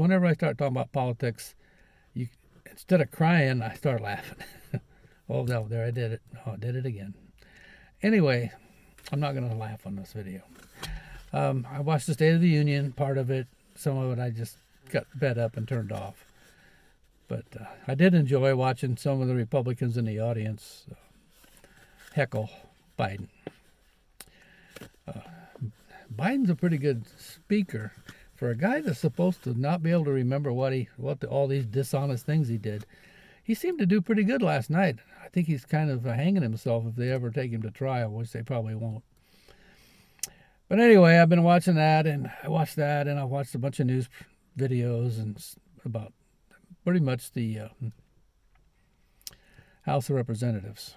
Whenever I start talking about politics, you instead of crying, I start laughing. Oh, no, there I did it. Oh, I did it again. Anyway, I'm not going to laugh on this video. I watched the State of the Union, part of it. Some of it I just got fed up and turned off. But I did enjoy watching some of the Republicans in the audience heckle Biden. Biden's a pretty good speaker for a guy that's supposed to not be able to remember all these dishonest things he did. He seemed to do pretty good last night. I think he's kind of hanging himself if they ever take him to trial, which they probably won't. But anyway, I've been watching that, and I watched a bunch of news videos and about pretty much the House of Representatives.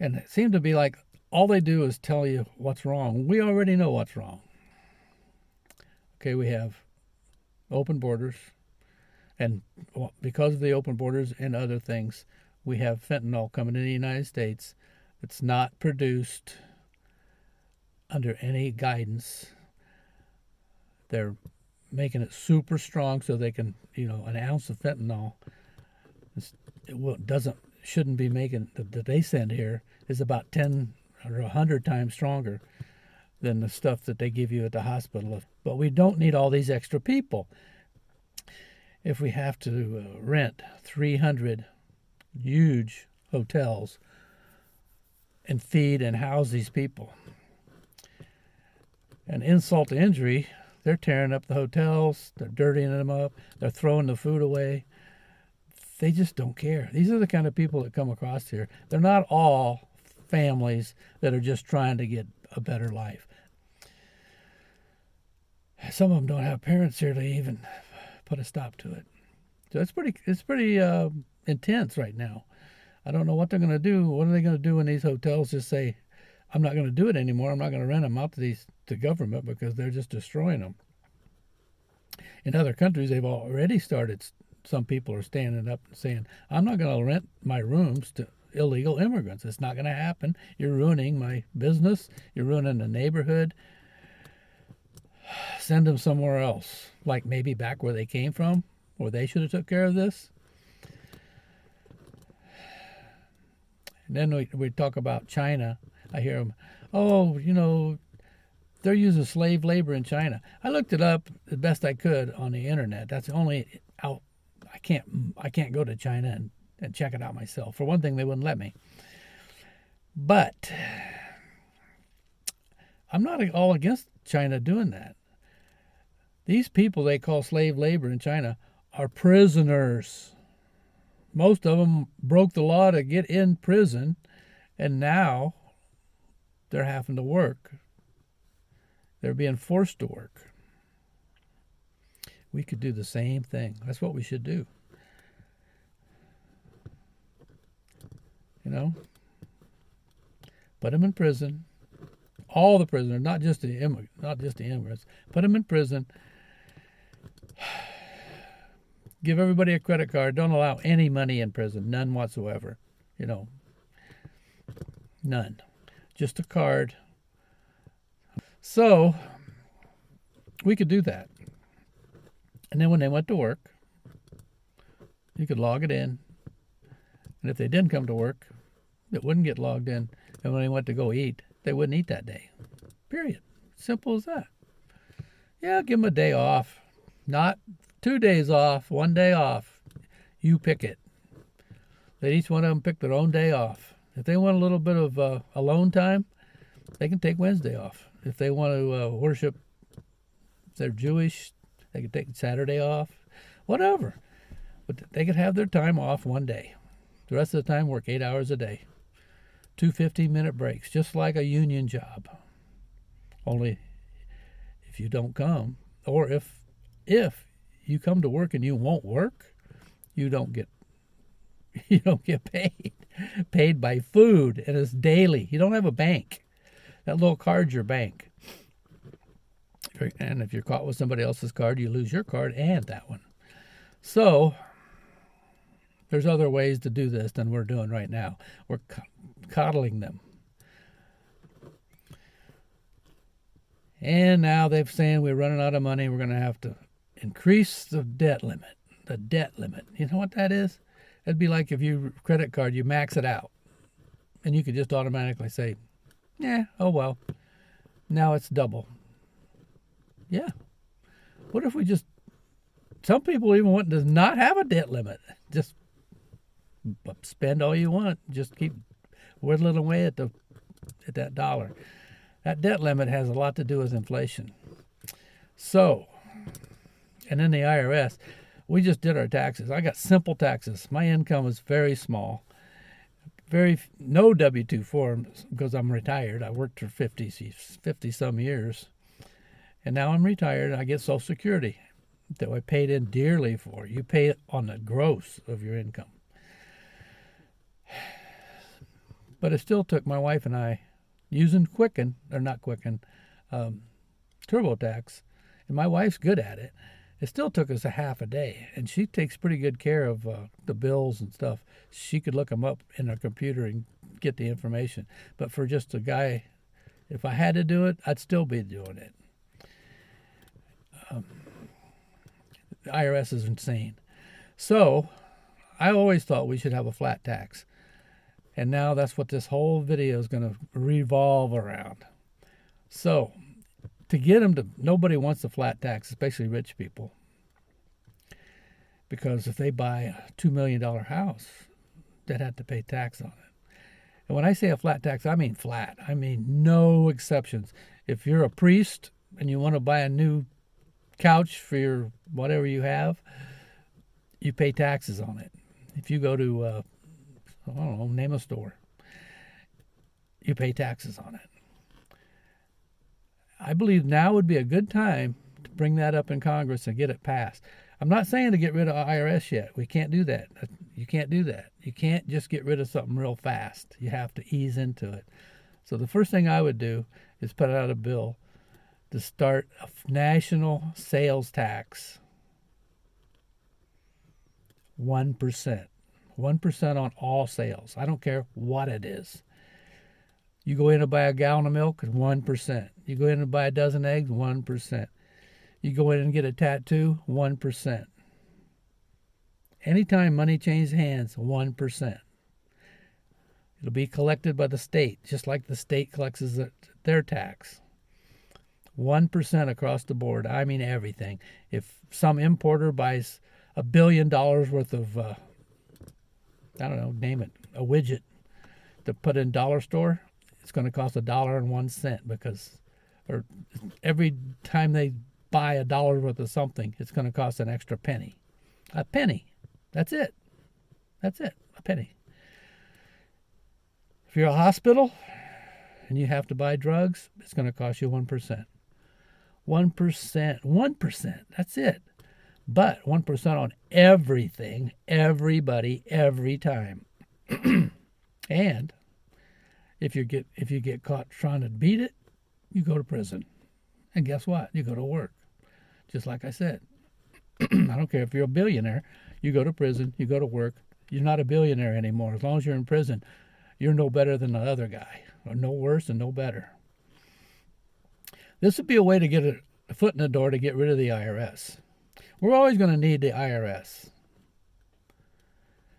And it seemed to be like all they do is tell you what's wrong. We already know what's wrong. Okay, we have open borders, and because of the open borders and other things, we have fentanyl coming into the United States. It's not produced under any guidance. They're making it super strong so they can, an ounce of fentanyl shouldn't be making that they send here is about 10 or 100 times stronger than the stuff that they give you at the hospital. But we don't need all these extra people. If we have to rent 300 huge hotels and feed and house these people, and insult to injury, they're tearing up the hotels, they're dirtying them up, they're throwing the food away. They just don't care. These are the kind of people that come across here. They're not all families that are just trying to get a better life. Some of them don't have parents here to even put a stop to it. So it's pretty intense right now. I don't know what they're going to do. What are they going to do when these hotels just say, I'm not going to do it anymore. I'm not going to rent them out to government because they're just destroying them. In other countries, they've already started. Some people are standing up and saying, I'm not going to rent my rooms to illegal immigrants. It's not going to happen. You're ruining my business. You're ruining the neighborhood. Send them somewhere else, like maybe back where they came from, or they should have took care of this. And then we talk about China. I hear them, they're using slave labor in China. I looked it up the best I could on the internet. That's the only out. I can't go to China and check it out myself. For one thing, they wouldn't let me. But I'm not all against China doing that. These people they call slave labor in China are prisoners. Most of them broke the law to get in prison, and now they're having to work. They're being forced to work. We could do the same thing. That's what we should do. Put them in prison. All the prisoners, not just the immigrants. Put them in prison. Give everybody a credit card. Don't allow any money in prison. None whatsoever. None. Just a card. So we could do that. And then when they went to work, you could log it in. And if they didn't come to work, it wouldn't get logged in. And when they went to go eat, they wouldn't eat that day. Period. Simple as that. Yeah, give them a day off. Not 2 days off, 1 day off. You pick it. Let each one of them pick their own day off. If they want a little bit of alone time, they can take Wednesday off. If they want to worship, if they're Jewish, they can take Saturday off. Whatever. But they could have their time off 1 day. The rest of the time, work 8 hours a day. 2 15-minute breaks, just like a union job. Only if you don't come, or if you come to work and you won't work, you don't get paid by food, and it's daily. You don't have a bank. That little card's your bank. And if you're caught with somebody else's card, you lose your card and that one. So there's other ways to do this than we're doing right now. We're coddling them. And now they're saying we're running out of money. We're going to have to increase the debt limit. The debt limit. You know what that is? It'd be like if your credit card, you max it out. And you could just automatically say, yeah, oh well. Now it's double. Yeah. What if we just, some people even want to not have a debt limit. Just spend all you want. Just keep whittling away at that dollar. That debt limit has a lot to do with inflation. So, and then the IRS, we just did our taxes. I got simple taxes. My income was very small. No W-2 forms because I'm retired. I worked for 50 some years. And now I'm retired. I get Social Security that I paid in dearly for. You pay it on the gross of your income. But it still took my wife and I using TurboTax, and my wife's good at it. It still took us a half a day, and she takes pretty good care of the bills and stuff. She could look them up in her computer and get the information. But for just a guy, if I had to do it, I'd still be doing it. The IRS is insane. So I always thought we should have a flat tax. And now that's what this whole video is going to revolve around. So to get them to, nobody wants a flat tax, especially rich people. Because if they buy a $2 million house, they'd have to pay tax on it. And when I say a flat tax, I mean flat. I mean no exceptions. If you're a priest and you want to buy a new couch for your whatever you have, you pay taxes on it. If you go to I don't know, name a store, you pay taxes on it. I believe now would be a good time to bring that up in Congress and get it passed. I'm not saying to get rid of IRS yet. We can't do that. You can't do that. You can't just get rid of something real fast. You have to ease into it. So the first thing I would do is put out a bill to start a national sales tax. 1%. 1% on all sales. I don't care what it is. You go in and buy a gallon of milk, 1%. You go in and buy a dozen eggs, 1%. You go in and get a tattoo, 1%. Anytime money changes hands, 1%. It'll be collected by the state, just like the state collects their tax. 1% across the board. I mean everything. If some importer buys $1 billion worth of I don't know, name it, a widget to put in dollar store, it's going to cost $1.01 because, or every time they buy $1 worth of something, it's going to cost an extra penny. A penny. That's it. That's it. A penny. If you're a hospital and you have to buy drugs, it's going to cost you 1%. 1%. 1%. That's it. But 1% on everything, everybody, every time. And if you get caught trying to beat it, you go to prison. And guess what? You go to work. Just like I said. I don't care if you're a billionaire, you go to prison, you go to work. You're not a billionaire anymore. As long as you're in prison, you're no better than the other guy, or no worse and no better. This would be a way to get a foot in the door to get rid of the IRS. We're always going to need the IRS.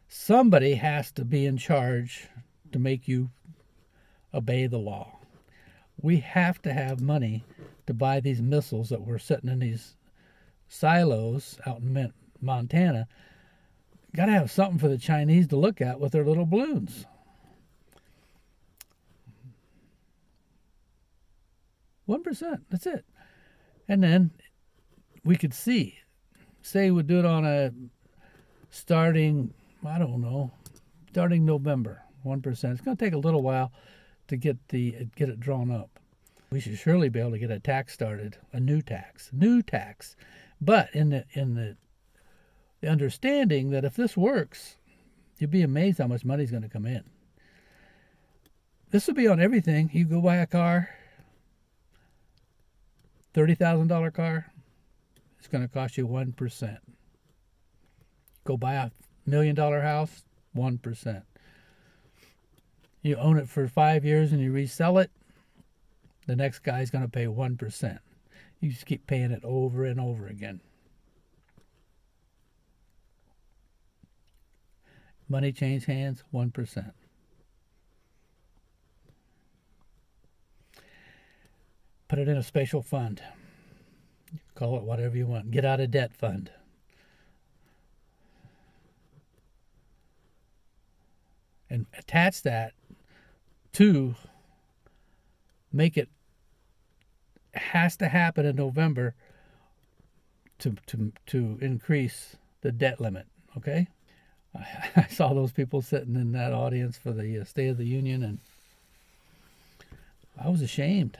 Somebody has to be in charge to make you obey the law. We have to have money to buy these missiles that were sitting in these silos out in Montana. Got to have something for the Chinese to look at with their little balloons. 1%, that's it. And then we could see, say we do it on starting November, 1%. It's going to take a little while to get it drawn up. We should surely be able to get a tax started, a new tax. But in the understanding that if this works, you'd be amazed how much money's going to come in. This will be on everything. You go buy a car, $30,000 car, it's going to cost you 1%. Go buy a $1 million house, 1%. You own it for 5 years and you resell it, the next guy's going to pay 1%. You just keep paying it over and over again. money change hands, 1%. Put it in a special fund. Call it whatever you want. Get out of debt fund. And attach that to make it has to happen in November to increase the debt limit. Okay? I saw those people sitting in that audience for the State of the Union, and I was ashamed.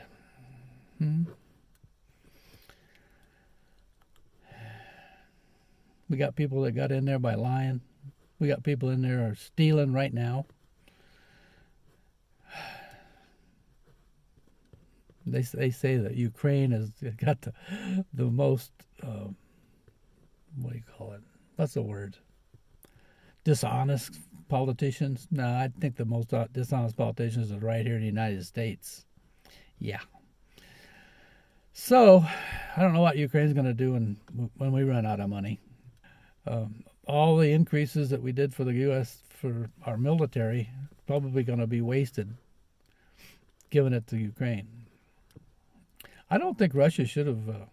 We got people that got in there by lying. We got people in there are stealing right now. They say that Ukraine has got the most, what do you call it? What's the word? Dishonest politicians? No, I think the most dishonest politicians are right here in the United States. Yeah. So, I don't know what Ukraine's going to do when we run out of money. All the increases that we did for the U.S. for our military probably going to be wasted giving it to Ukraine. I don't think Russia should have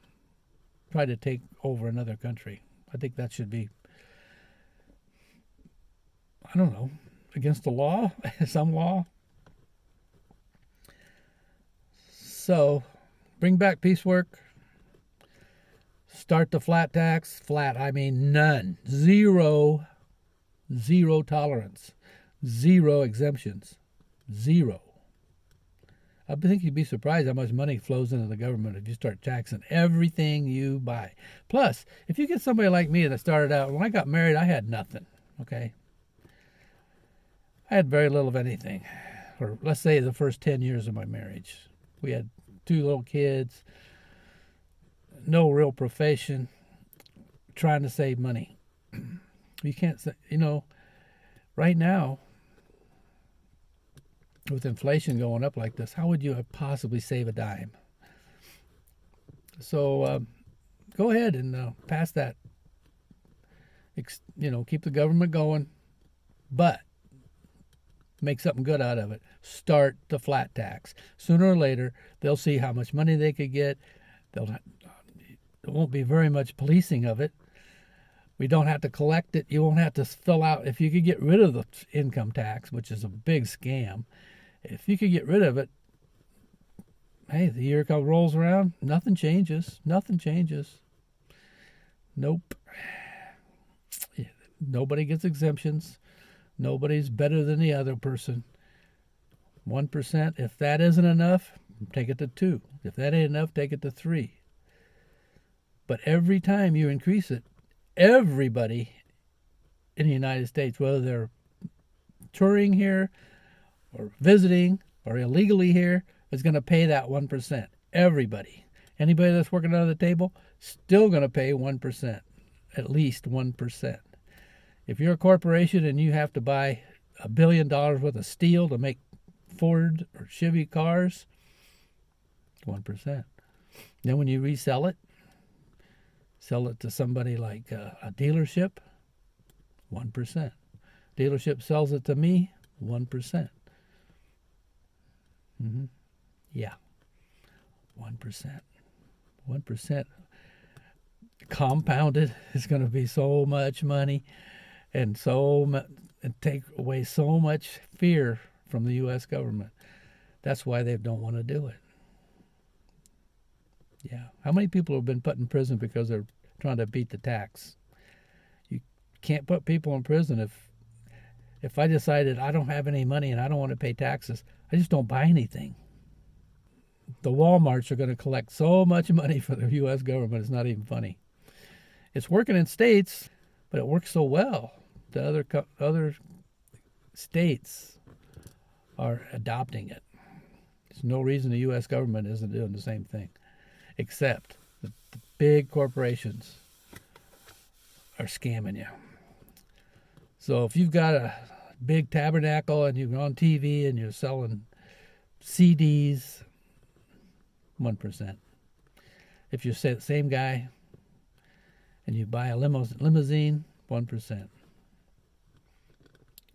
tried to take over another country. I think that should be, I don't know, against the law, some law. So, bring back piecework. Start the flat tax. Flat, I mean none. Zero tolerance. Zero exemptions. Zero. I think you'd be surprised how much money flows into the government if you start taxing everything you buy. Plus, if you get somebody like me that started out, when I got married, I had nothing, okay? I had very little of anything. Or let's say the first 10 years of my marriage. We had 2 little kids, no real profession, trying to save money. You can't say, right now, with inflation going up like this, how would you possibly save a dime? So go ahead and pass that. Keep the government going, but make something good out of it. Start the flat tax. Sooner or later, they'll see how much money they could get. There won't be very much policing of it. We don't have to collect it. You won't have to fill out. If you could get rid of the income tax, which is a big scam, if you could get rid of it, hey, the year rolls around, nothing changes. Nothing changes. Nope. Nobody gets exemptions. Nobody's better than the other person. 1%. If that isn't enough, take it to 2. If that ain't enough, take it to 3. But every time you increase it, everybody in the United States, whether they're touring here or visiting or illegally here, is going to pay that 1%. Everybody. Anybody that's working under the table, still going to pay 1%. At least 1%. If you're a corporation and you have to buy $1 billion worth of steel to make Ford or Chevy cars, 1%. Then when you resell it, sell it to somebody like a dealership, 1%. Dealership sells it to me, 1%. Yeah, 1%. 1% compounded is going to be so much money, and take away so much fear from the U.S. government. That's why they don't want to do it. Yeah. How many people have been put in prison because they're trying to beat the tax? You can't put people in prison if I decided I don't have any money and I don't want to pay taxes, I just don't buy anything. The Walmarts are going to collect so much money for the U.S. government, it's not even funny. It's working in states, but it works so well. The other states are adopting it. There's no reason the U.S. government isn't doing the same thing, except the big corporations are scamming you. So if you've got a big tabernacle and you're on TV and you're selling CDs, 1%. If you're the same guy and you buy a limousine, 1%.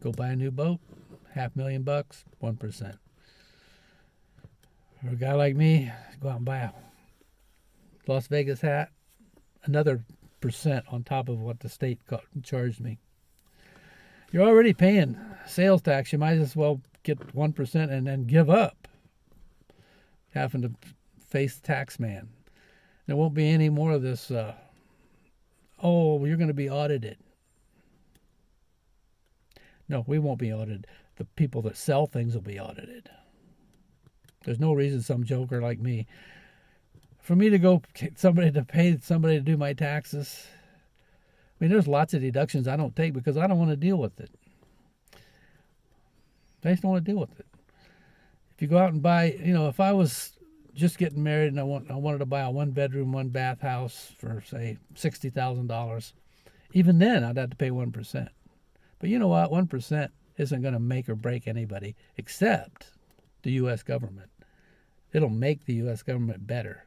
Go buy a new boat, $500,000, 1%. For a guy like me, go out and buy a Las Vegas hat, another percent on top of what the state charged me. You're already paying sales tax. You might as well get 1% and then give up having to face the tax man. There won't be any more of this, you're going to be audited. No, we won't be audited. The people that sell things will be audited. There's no reason some joker like me, for me to go pay somebody to do my taxes. I mean, there's lots of deductions I don't take because I don't want to deal with it. I just don't want to deal with it. If you go out and buy, if I was just getting married and I wanted to buy a 1-bedroom, 1-bath house for, say, $60,000, even then I'd have to pay 1%. But you know what? 1% isn't going to make or break anybody except the U.S. government. It'll make the U.S. government better.